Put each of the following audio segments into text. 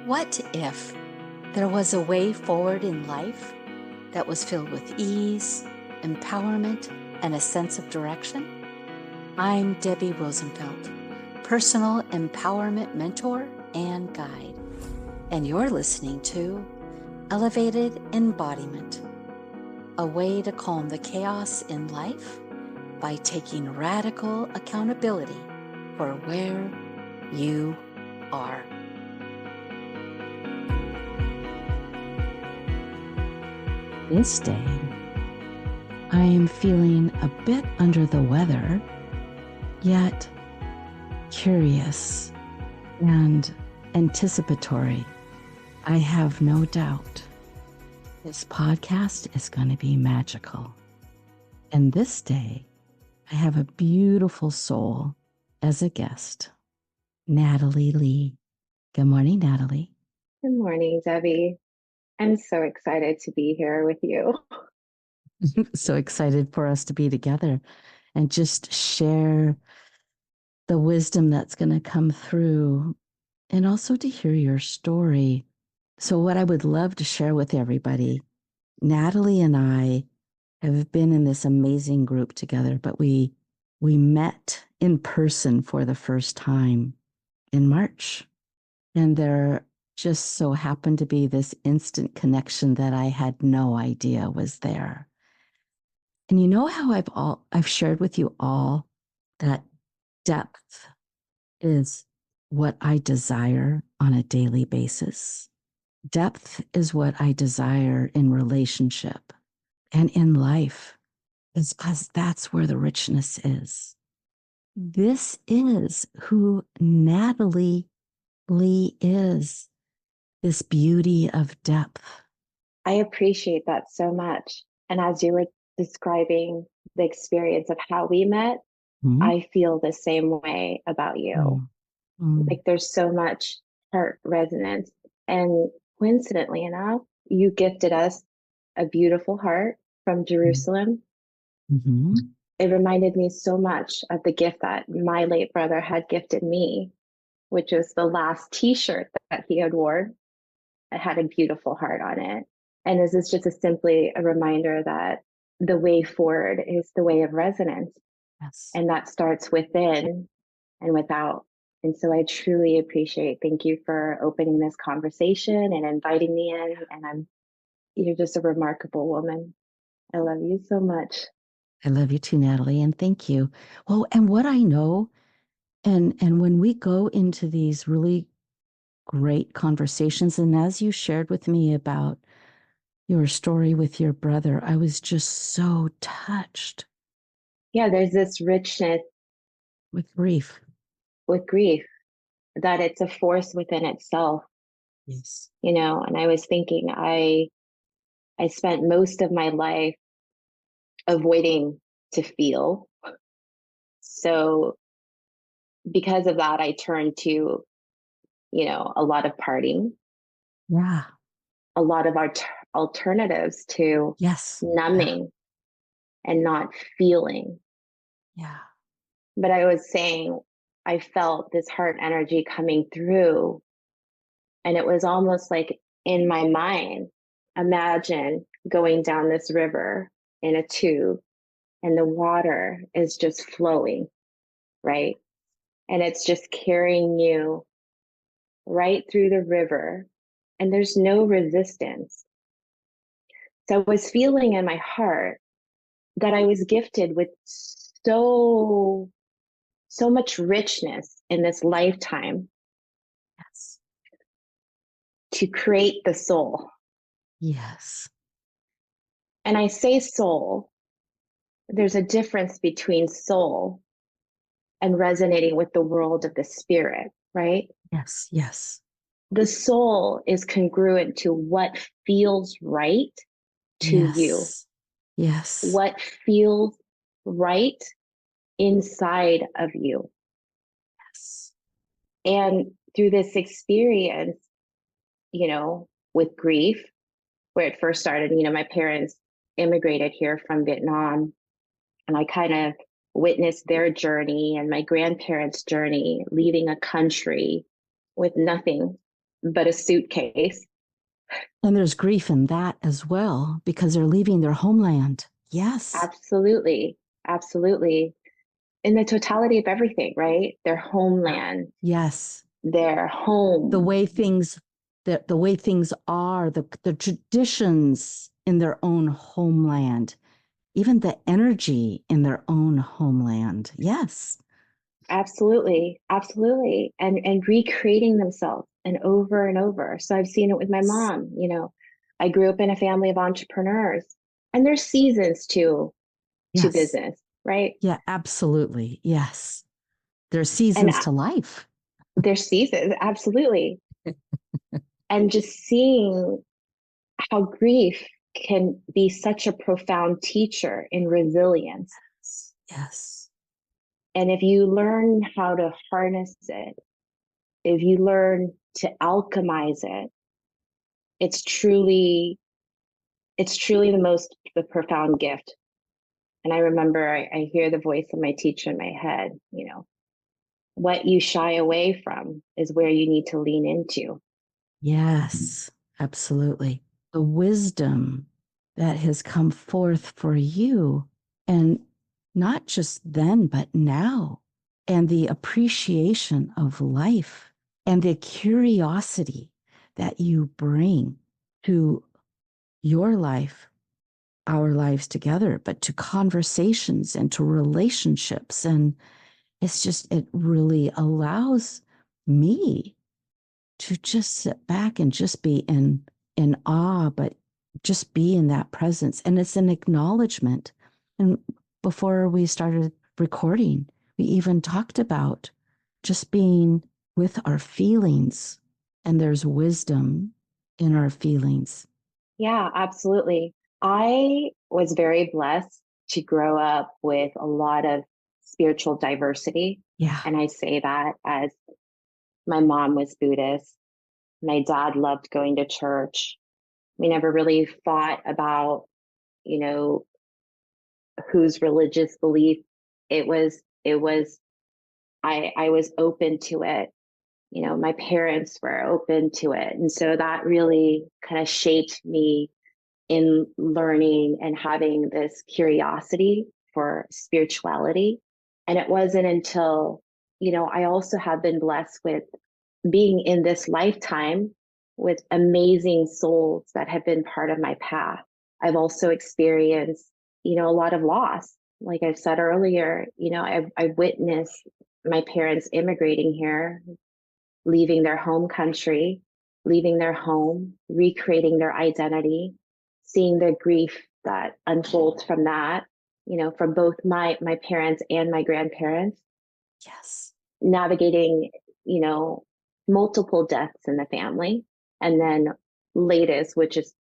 What if there was a way forward in life that was filled with ease, empowerment, and a sense of direction? I'm Debbie Rosenfeld, personal empowerment mentor and guide, and you're listening to Elevated Embodiment, a way to calm the chaos in life by taking radical accountability for where you are. This day, I am feeling a bit under the weather, yet curious and anticipatory. I have no doubt this podcast is going to be magical. And this day, I have a beautiful soul as a guest, Natalie Lee. Good morning, Natalie. Good morning, Debbie. I'm so excited to be here with you. So excited for us to be together and just share the wisdom that's going to come through and also to hear your story. So what I would love to share with everybody, Natalie and I have been in this amazing group together, but we met in person for the first time in March. And there just so happened to be this instant connection that I had no idea was there. And you know how I've shared with you all that depth is what I desire on a daily basis. Depth is what I desire in relationship and in life, because that's where the richness is. This is who Natalie Lee is, this beauty of depth. I appreciate that so much. And as you were describing the experience of how we met, I feel the same way about you. Like there's so much heart resonance. And coincidentally enough, you gifted us a beautiful heart from Jerusalem. It reminded me so much of the gift that my late brother had gifted me, which was the last t-shirt that he had worn. It had a beautiful heart on it. And this is just simply a reminder that the way forward is the way of resonance. Yes. And that starts within and without. And so I truly appreciate, thank you for opening this conversation and inviting me in. And you're just a remarkable woman. I love you so much. I love you too, Natalie, and thank you. Well, and what I know, and when we go into these really great conversations, and as you shared with me about your story with your brother, I was just so touched. Yeah, there's this richness with grief, that it's a force within itself. Yes. You know, and I was thinking, I spent most of my life avoiding to feel. So because of that, I turned to, you know, a lot of partying. Yeah. A lot of our alternatives to numbing and not feeling. Yeah. But I was saying, I felt this heart energy coming through. And it was almost like in my mind, imagine going down this river in a tube and the water is just flowing, right? And it's just carrying you right through the river and there's no resistance. So I was feeling in my heart that I was gifted with so much richness in this lifetime. Yes. To create the soul. Yes. And I say soul, there's a difference between soul and resonating with the world of the spirit, right? Yes, yes. The soul is congruent to what feels right to you. Yes. What feels right inside of you. Yes. And through this experience, you know, with grief, where it first started, you know, my parents immigrated here from Vietnam, and I kind of witnessed their journey and my grandparents' journey, leaving a country with nothing, but a suitcase. And there's grief in that as well, because they're leaving their homeland. Yes. Absolutely. Absolutely. In the totality of everything, right? Their homeland. Yes. Their home. The way things are, the traditions in their own homeland, even the energy in their own homeland. Yes. Absolutely. Absolutely. And recreating themselves and over. So I've seen it with my mom. I grew up in a family of entrepreneurs, and there's seasons to business, right? Yeah, absolutely. Yes. There's And seasons to life. there's seasons, absolutely. And just seeing how grief can be such a profound teacher in resilience. Yes. And if you learn how to harness it, if you learn to alchemize it, it's truly the profound gift. And I remember I hear the voice of my teacher in my head, what you shy away from is where you need to lean into. Yes, absolutely. The wisdom that has come forth for you, and not just then, but now, and the appreciation of life and the curiosity that you bring to your life, our lives together, but to conversations and to relationships. And it really allows me to just sit back and just be in awe, but just be in that presence. And it's an acknowledgement. And before we started recording, we even talked about just being with our feelings, and there's wisdom in our feelings. Yeah, absolutely. I was very blessed to grow up with a lot of spiritual diversity. Yeah. And I say that as my mom was Buddhist. My dad loved going to church. We never really fought about, whose religious belief it was. I was open to it. My parents were open to it. And so that really kind of shaped me in learning and having this curiosity for spirituality. And it wasn't until, I also have been blessed with being in this lifetime with amazing souls that have been part of my path. I've also experienced, a lot of loss. Like I've said earlier, I've witnessed my parents immigrating here, leaving their home country, leaving their home, recreating their identity, seeing the grief that unfolds from that, from both my parents and my grandparents. Yes. Navigating, multiple deaths in the family. And then latest, which is,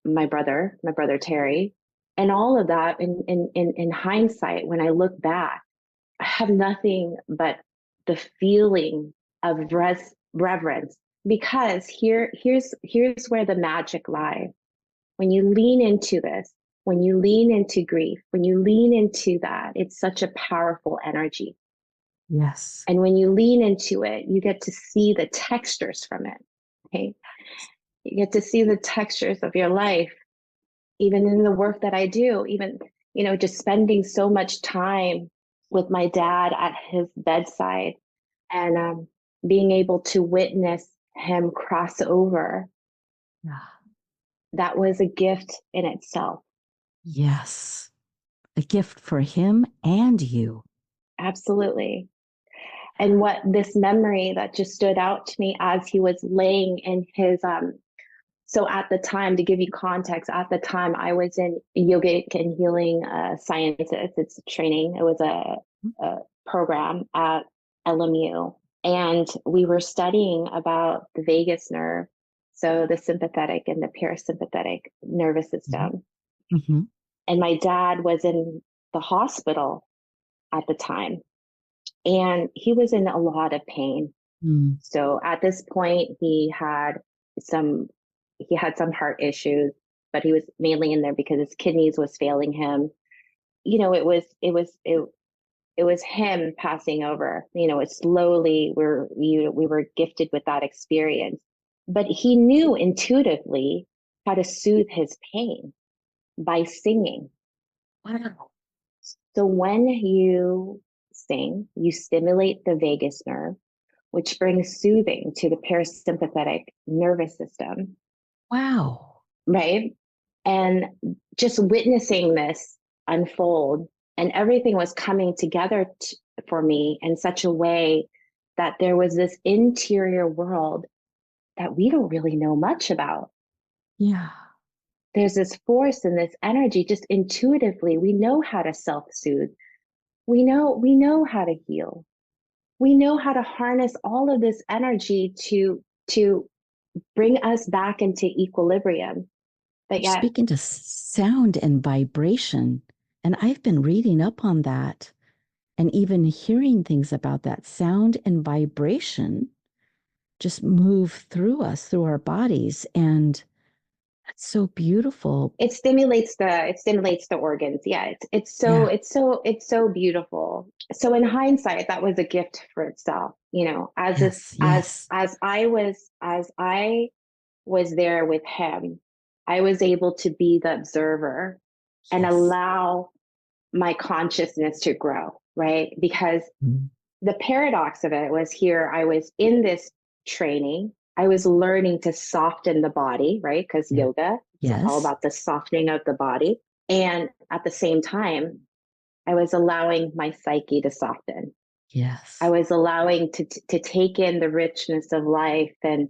my brother Terry. And all of that in hindsight, when I look back, I have nothing but the feeling of reverence, because here's where the magic lies. When you lean into this, when you lean into grief, when you lean into that, it's such a powerful energy. Yes. And when you lean into it, you get to see the textures from it. Okay. You get to see the textures of your life, even in the work that I do, even, just spending so much time with my dad at his bedside, and being able to witness him cross over. Yeah. That was a gift in itself. Yes. A gift for him and you. Absolutely. And what this memory that just stood out to me as he was laying in his, so at the time, to give you context, at the time I was in yogic and healing sciences. It's training. It was a program at LMU. And we were studying about the vagus nerve, so the sympathetic and the parasympathetic nervous system. Mm-hmm. And my dad was in the hospital at the time, and he was in a lot of pain. Mm. So at this point, some he had some heart issues, but he was mainly in there because his kidneys was failing him. It was him passing over. It slowly we were gifted with that experience. but he knew intuitively how to soothe his pain by singing. Wow. So when you sing, you stimulate the vagus nerve, which brings soothing to the parasympathetic nervous system. Wow. Right. And just witnessing this unfold, and everything was coming together for me in such a way that there was this interior world that we don't really know much about. Yeah. There's this force and this energy just intuitively. We know how to self-soothe. We know how to heal. We know how to harness all of this energy to bring us back into equilibrium. But You're yet speaking to sound and vibration. And I've been reading up on that and even hearing things about that sound and vibration just move through us, through our bodies. And that's so beautiful. it stimulates the organs. Yeah, Yeah. it's so beautiful. So in hindsight, that was a gift for itself, as this Yes. Yes. as I was there with him, I was able to be the observer and Yes. allow my consciousness to grow, right? Because Mm. the paradox of it was, here I was in this training, I was learning to soften the body, right? Because Yeah. yoga is all Yes. about the softening of the body. And at the same time, I was allowing my psyche to soften. I Yes. was allowing to take in the richness of life and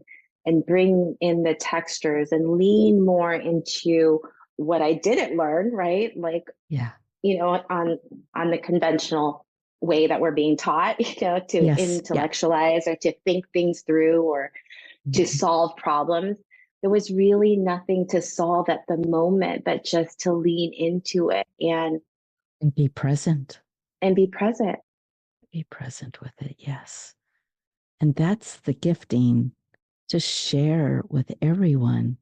bring in the textures and lean more into what I didn't learn, right? Like, Yeah. on the conventional way that we're being taught, to Yes. Yeah. intellectualize or to think things through or to Mhm. solve problems. There was really nothing to solve at the moment, but just to lean into it And be present. and be present. Be present with it. Yes. And that's the gifting to share with everyone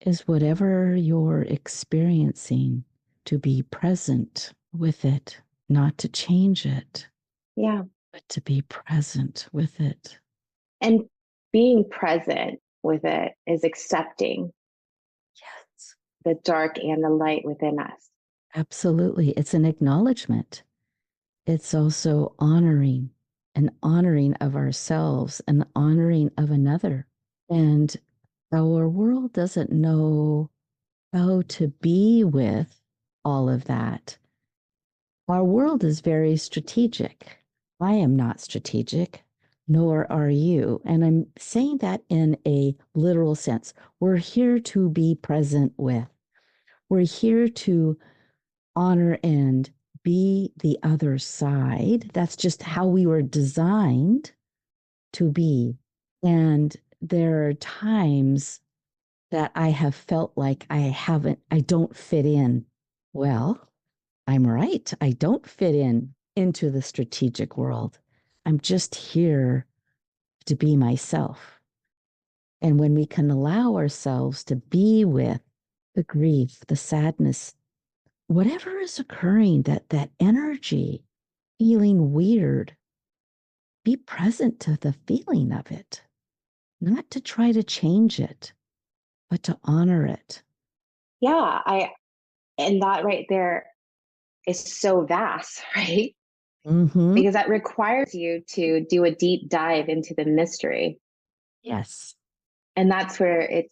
is whatever you're experiencing, to be present with it, not to change it, Yeah. but to be present with it. And being present with it is accepting Yes, the dark and the light within us. absolutely. It's an acknowledgement. It's also honoring, an honoring of ourselves, an honoring of another. And our world doesn't know how to be with all of that. Our world is very strategic. I am not strategic, nor are you. And I'm saying that in a literal sense. We're here to be present with, we're here to honor and be the other side. That's just how we were designed to be. And there are times that I have felt like I don't fit in. Well, I'm right. I don't fit in into the strategic world. I'm just here to be myself. And when we can allow ourselves to be with the grief, the sadness, whatever is occurring, that energy, feeling weird, be present to the feeling of it, not to try to change it, but to honor it. Yeah, and that right there is so vast, right? Mm-hmm. Because that requires you to do a deep dive into the mystery. Yes. And that's where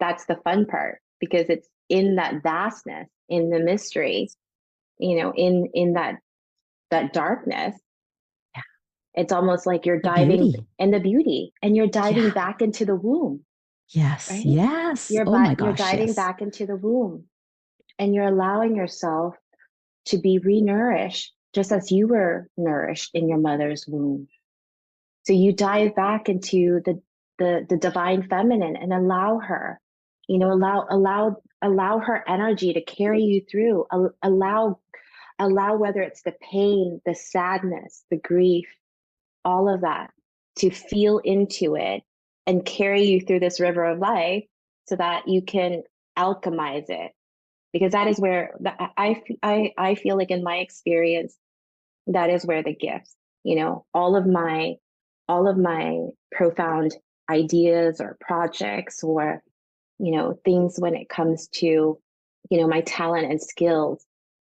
that's the fun part, because it's in that vastness, in the mystery, in that darkness. Yeah. It's almost like you're The diving beauty. in the beauty, and you're diving Yeah. back into the womb, Yes. right? Yes. You're Oh my you're gosh. diving Yes. back into the womb, and you're allowing yourself to be renourished just as you were nourished in your mother's womb. So you dive back into the divine feminine and allow her, allow her energy to carry you through. Allow whether it's the pain, the sadness, the grief, all of that, to feel into it and carry you through this river of life so that you can alchemize it. Because that is where I feel like, in my experience, that is where the gifts, all of my profound ideas or projects or, things when it comes to, my talent and skills.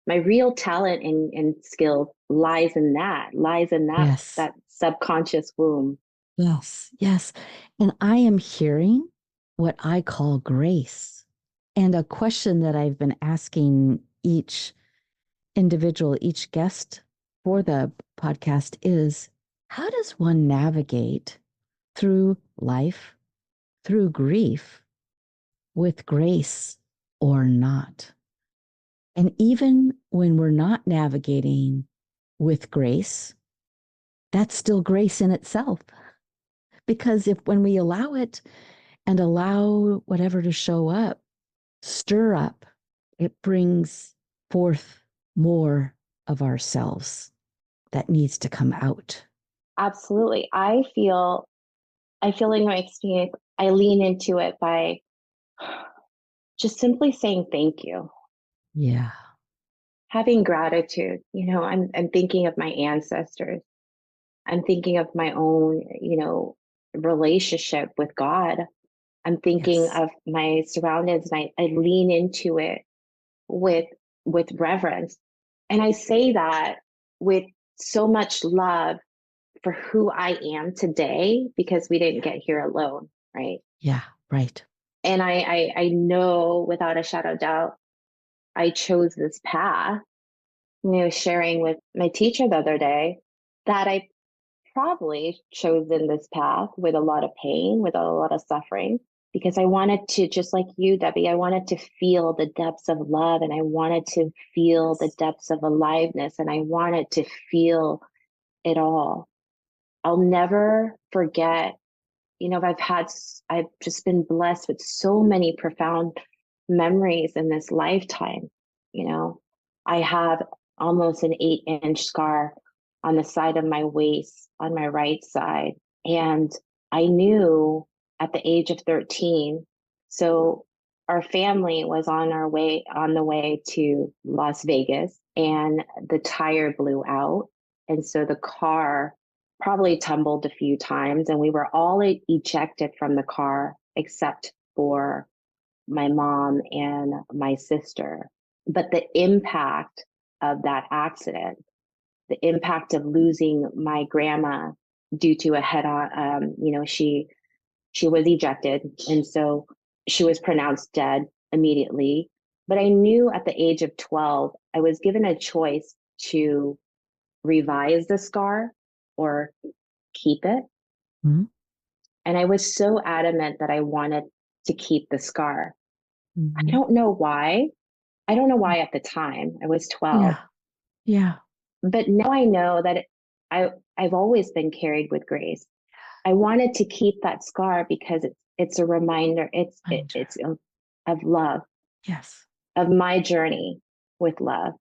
My real talent and skill lies in Yes. that subconscious womb. Yes. Yes. And I am hearing what I call grace. And a question that I've been asking each individual, each guest for the podcast is, how does one navigate through life, through grief, with grace or not? And even when we're not navigating with grace, that's still grace in itself. Because if when we allow it and allow whatever to show up, stir up, it brings forth more of ourselves that needs to come out. Absolutely. I feel like my experience, I lean into it by just simply saying thank you, Yeah. having gratitude. I'm thinking of my ancestors. I'm thinking of my own, relationship with God. I'm thinking Yes. of my surroundings, and I lean into it with with reverence. And I say that with so much love for who I am today, because we didn't Yeah. get here alone, right? Yeah. Right. And I know without a shadow of doubt, I chose this path. Sharing with my teacher the other day that I probably chosen this path with a lot of pain, with a lot of suffering, because I wanted to, just like you, Debbie, I wanted to feel the depths of love, and I wanted to feel the Yes. depths of aliveness, and I wanted to feel it all. I'll never forget, I've just been blessed with so many profound memories in this lifetime. You know, I have almost an 8-inch scar on the side of my waist on my right side. And I knew at the age of 13, so our family was on the way to Las Vegas, and the tire blew out. And so the car probably tumbled a few times, and we were all ejected from the car except for my mom and my sister. But the impact of that accident, the impact of losing my grandma due to a head-on, she was ejected, and so she was pronounced dead immediately. But I knew at the age of 12, I was given a choice to revise the scar or keep it. Mm-hmm. And I was so adamant that I wanted to keep the scar. I Mm-hmm. don't know why. I don't know why at the time. I was 12. Yeah. Yeah. But now I know that I've always been carried with grace. I wanted to keep that scar because it's a reminder. Reminder. It's of love, Yes. of my journey with love.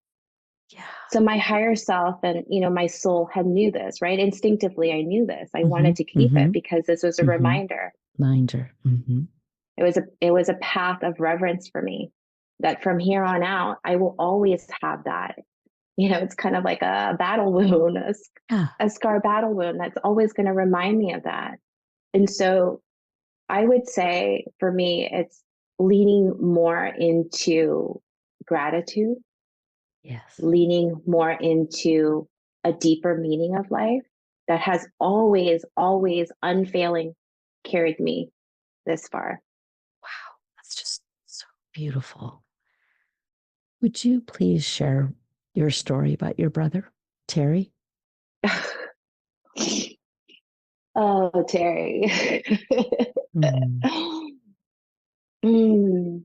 Yeah. So my higher self and my soul had knew this, right? Instinctively, I knew this. I Mm-hmm. wanted to keep Mm-hmm. it because this was a Mm-hmm. reminder. Reminder. Mm-hmm. It was a path of reverence for me, that from here on out I will always have that. It's kind of like a battle wound, Yeah. a scar battle wound that's always going to remind me of that. And so I would say for me, it's leaning more into gratitude, Yes. leaning more into a deeper meaning of life that has always, always unfailing carried me this far. Wow. That's just so beautiful. Would you please share your story about your brother, Terry? Oh, Terry. Mm, Mm.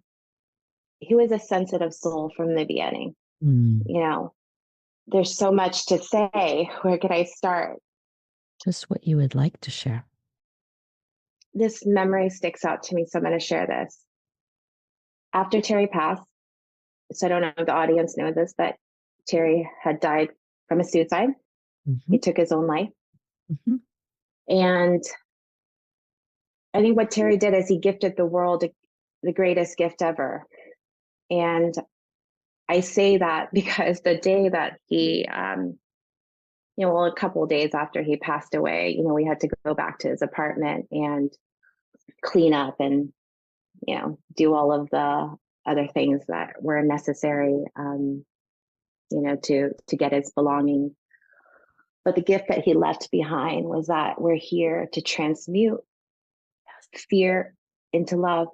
He was a sensitive soul from the beginning. mm. You know, there's so much to say. Where could I start? Just what you would like to share. This memory sticks out to me, so I'm going to share this. After Terry passed, so I don't know if the audience knows this, but Terry had died from a suicide. Mm-hmm. He took his own life. Mm-hmm. And I think what Terry did is he gifted the world the greatest gift ever. And I say that because the day that he, well, a couple of days after he passed away, we had to go back to his apartment, and clean up and, do all of the other things that were necessary, to get his belongings. But the gift that he left behind was that we're here to transmute fear into love.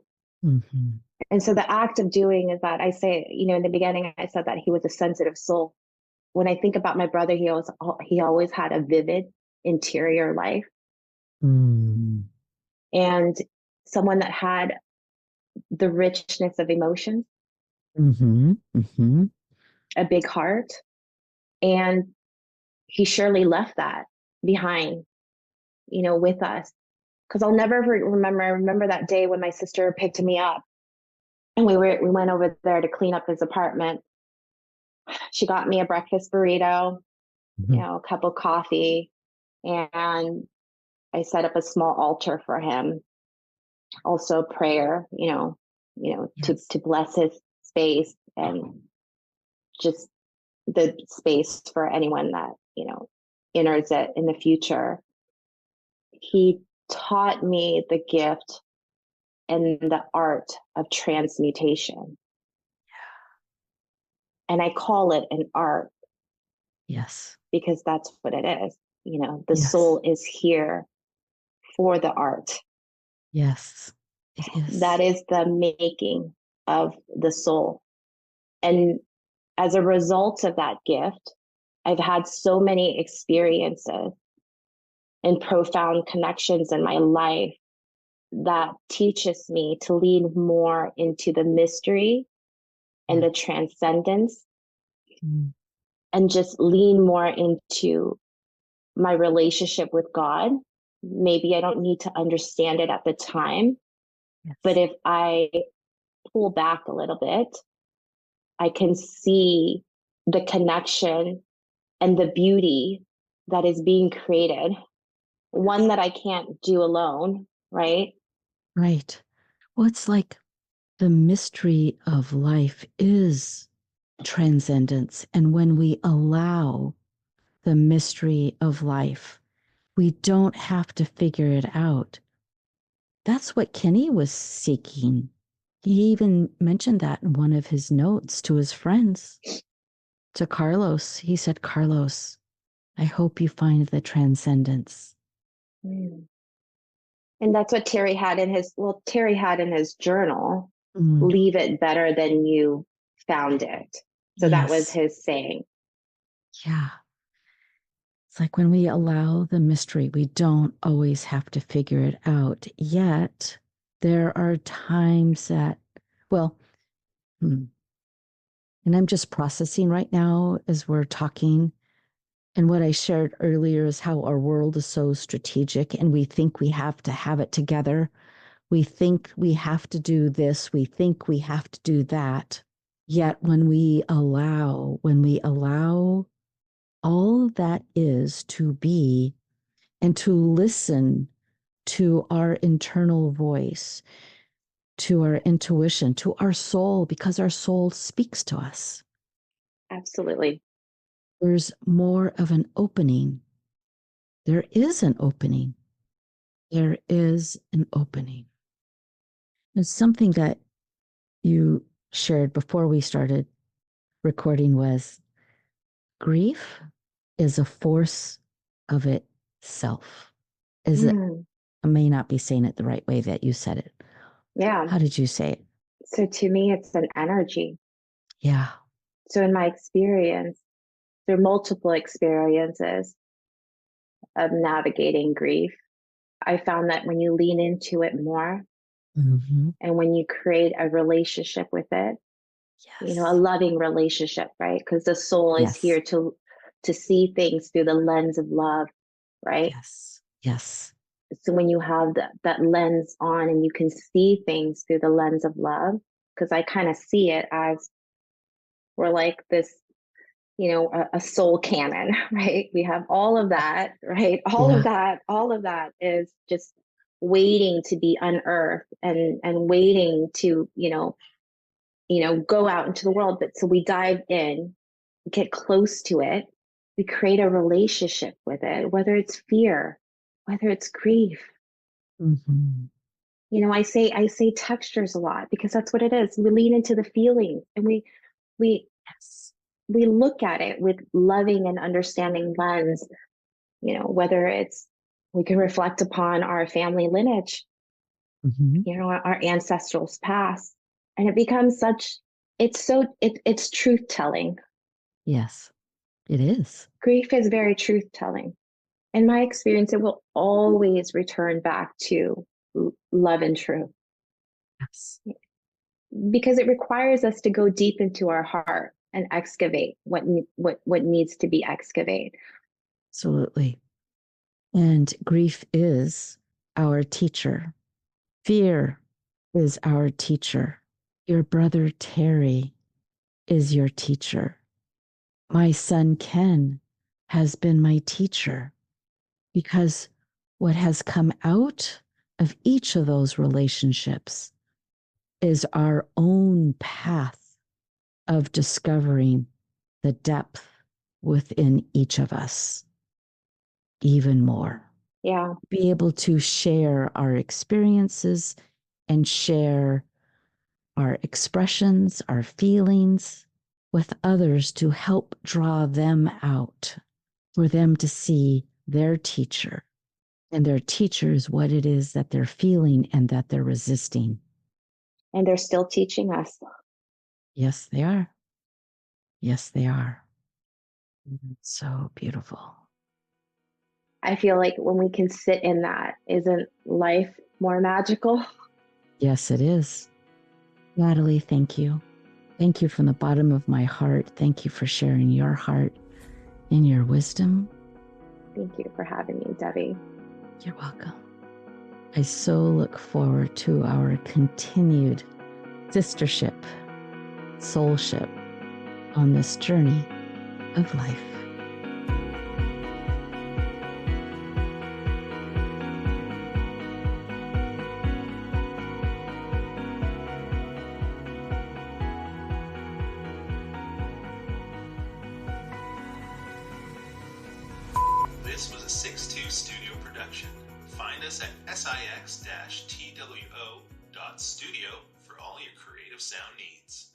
Mm-hmm. And so the act of doing is that I say, in the beginning, I said that he was a sensitive soul. When I think about my brother, he always had a vivid interior life, and someone that had the richness of emotions, a big heart. And he surely left that behind, with us. Because I'll never remember. I remember that day when my sister picked me up, and we went over there to clean up his apartment. She got me a breakfast burrito, a cup of coffee, and I set up a small altar for him. Also prayer, yes, to bless his space and just the space for anyone that, enters it in the future. He taught me the gift and the art of transmutation. And I call it an art. Yes. Because that's what it is. The soul is here for the art. Yes, it is. That is the making of the soul. And as a result of that gift, I've had so many experiences and profound connections in my life that teaches me to lean more into the mystery and the transcendence, and just lean more into my relationship with God. Maybe I don't need to understand it at the time, but if I pull back a little bit, I can see the connection and the beauty that is being created, one that I can't do alone, right? Right. Well, it's like the mystery of life is transcendence. And when we allow the mystery of life, we don't have to figure it out. That's what Kenny was seeking. He even mentioned that in one of his notes to his friends, to Carlos. He said, Carlos, I hope you find the transcendence. And that's what Terry had in his journal, leave it better than you found it. So that was his saying. Yeah. It's like when we allow the mystery, we don't always have to figure it out. Yet there are times that, and I'm just processing right now as we're talking. And what I shared earlier is how our world is so strategic and we think we have to have it together. We think we have to do this. We think we have to do that. Yet when we allow all that is to be and to listen to our internal voice, to our intuition, to our soul, because our soul speaks to us. Absolutely. There's more of an opening. There is an opening. There is an opening. It's something that you shared before we started recording was grief is a force of itself. Is it? I may not be saying it the right way that you said it. Yeah. How did you say it? So to me, it's an energy. Yeah. So in my experience, there are multiple experiences of navigating grief. I found that when you lean into it more, and when you create a relationship with it, a loving relationship, right? Because the soul is here to see things through the lens of love, right? Yes. So when you have that lens on and you can see things through the lens of love, because I kind of see it as we're like this, a soul cannon, right? We have all of that, right? All of that is just waiting to be unearthed and waiting to, go out into the world. But so we dive in, get close to it, we create a relationship with it, whether it's fear, whether it's grief, I say textures a lot because that's what it is. We lean into the feeling, and we Yes. we look at it with loving and understanding lens. Whether it's, we can reflect upon our family lineage, our ancestrals past, and it becomes it's truth telling. Yes, it is. Grief is very truth telling. In my experience, it will always return back to love and truth, Yes. because it requires us to go deep into our heart and excavate what needs to be excavated. Absolutely. And grief is our teacher. Fear is our teacher. Your brother Terry is your teacher. My son Ken has been my teacher, because what has come out of each of those relationships is our own path of discovering the depth within each of us even more. Yeah. Be able to share our experiences and share our expressions, our feelings with others to help draw them out, for them to see their teacher, and their teacher is what it is that they're feeling and that they're resisting. And they're still teaching us. Yes, they are. Yes, they are. So beautiful. I feel like when we can sit in that, isn't life more magical? Yes, it is. Natalie, thank you. Thank you from the bottom of my heart. Thank you for sharing your heart and your wisdom. Thank you for having me, Debbie. You're welcome. I so look forward to our continued sistership, soulship on this journey of life. This was a 6-2 studio production. Find us at six-two.studio for all your creative sound needs.